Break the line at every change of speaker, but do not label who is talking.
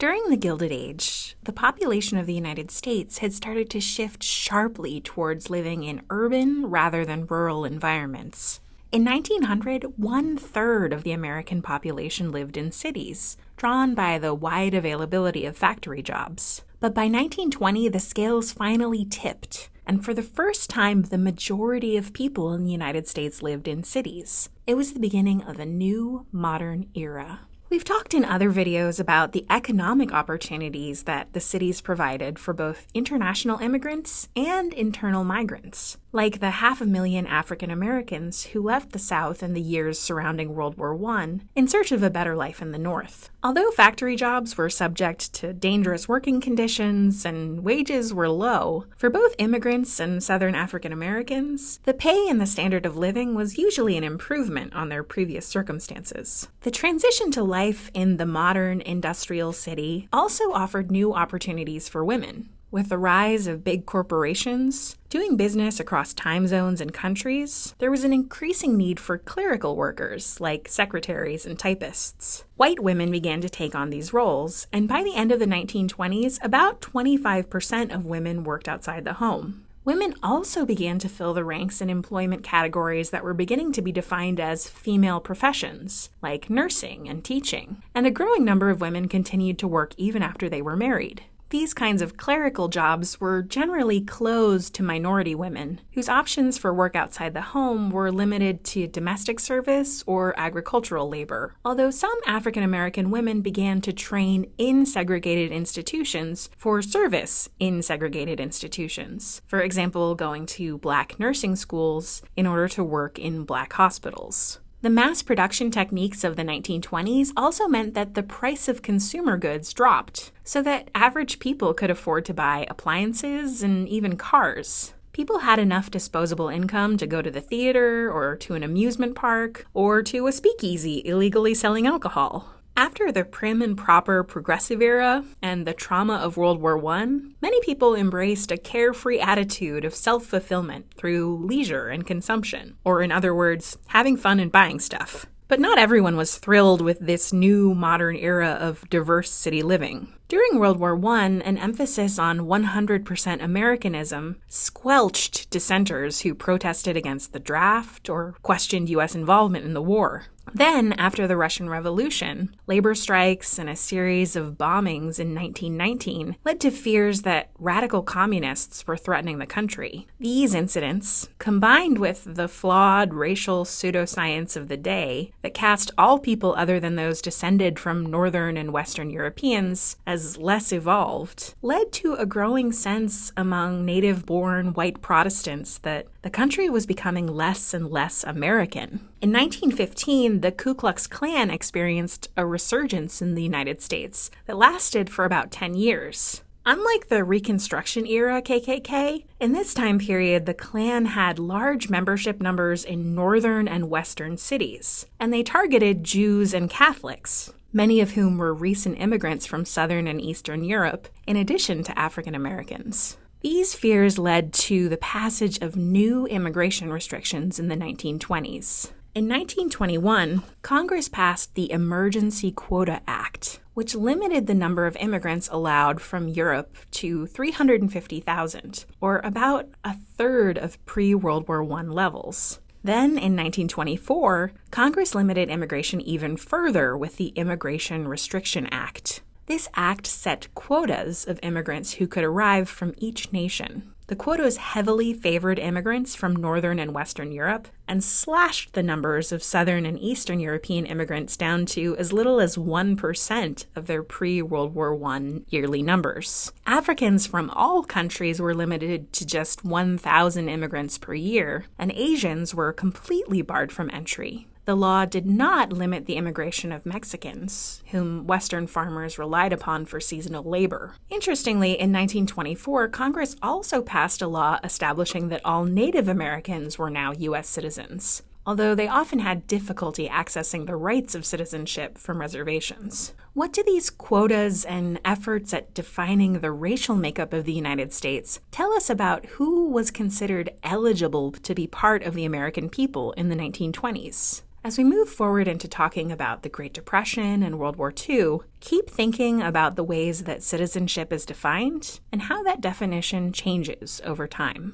During the Gilded Age, the population of the United States had started to shift sharply towards living in urban rather than rural environments. In 1900, 1/3 of the American population lived in cities, drawn by the wide availability of factory jobs. But by 1920, the scales finally tipped, and for the first time, the majority of people in the United States lived in cities. It was the beginning of a new, modern era. We've talked in other videos about the economic opportunities that the cities provided for both international immigrants and internal migrants, like the 500,000 African Americans who left the South in the years surrounding World War I in search of a better life in the North. Although factory jobs were subject to dangerous working conditions and wages were low, for both immigrants and Southern African Americans, the pay and the standard of living was usually an improvement on their previous circumstances. The transition to life in the modern industrial city also offered new opportunities for women. With the rise of big corporations, doing business across time zones and countries, there was an increasing need for clerical workers like secretaries and typists. White women began to take on these roles, and by the end of the 1920s, about 25% of women worked outside the home. Women also began to fill the ranks in employment categories that were beginning to be defined as female professions, like nursing and teaching, and a growing number of women continued to work even after they were married. These kinds of clerical jobs were generally closed to minority women, whose options for work outside the home were limited to domestic service or agricultural labor, although some African American women began to train in segregated institutions for service in segregated institutions, for example, going to Black nursing schools in order to work in Black hospitals. The mass production techniques of the 1920s also meant that the price of consumer goods dropped, so that average people could afford to buy appliances and even cars. People had enough disposable income to go to the theater, or to an amusement park, or to a speakeasy illegally selling alcohol. After the prim and proper progressive era and the trauma of World War I, many people embraced a carefree attitude of self-fulfillment through leisure and consumption, or in other words, having fun and buying stuff. But not everyone was thrilled with this new modern era of diverse city living. During World War I, an emphasis on 100% Americanism squelched dissenters who protested against the draft or questioned U.S. involvement in the war. Then, after the Russian Revolution, labor strikes and a series of bombings in 1919 led to fears that radical communists were threatening the country. These incidents, combined with the flawed racial pseudoscience of the day that cast all people other than those descended from Northern and Western Europeans as less evolved, led to a growing sense among native-born white Protestants that the country was becoming less and less American. In 1915, the Ku Klux Klan experienced a resurgence in the United States that lasted for about 10 years. Unlike the Reconstruction era KKK, in this time period, the Klan had large membership numbers in northern and western cities, and they targeted Jews and Catholics, many of whom were recent immigrants from Southern and Eastern Europe, in addition to African Americans. These fears led to the passage of new immigration restrictions in the 1920s. In 1921, Congress passed the Emergency Quota Act, which limited the number of immigrants allowed from Europe to 350,000, or about a third of pre-World War I levels. Then, in 1924, Congress limited immigration even further with the Immigration Restriction Act. This act set quotas of immigrants who could arrive from each nation. The quotas heavily favored immigrants from Northern and Western Europe and slashed the numbers of Southern and Eastern European immigrants down to as little as 1% of their pre-World War I yearly numbers. Africans from all countries were limited to just 1,000 immigrants per year, and Asians were completely barred from entry. The law did not limit the immigration of Mexicans, whom Western farmers relied upon for seasonal labor. Interestingly, in 1924, Congress also passed a law establishing that all Native Americans were now U.S. citizens, although they often had difficulty accessing the rights of citizenship from reservations. What do these quotas and efforts at defining the racial makeup of the United States tell us about who was considered eligible to be part of the American people in the 1920s? As we move forward into talking about the Great Depression and World War II, keep thinking about the ways that citizenship is defined and how that definition changes over time.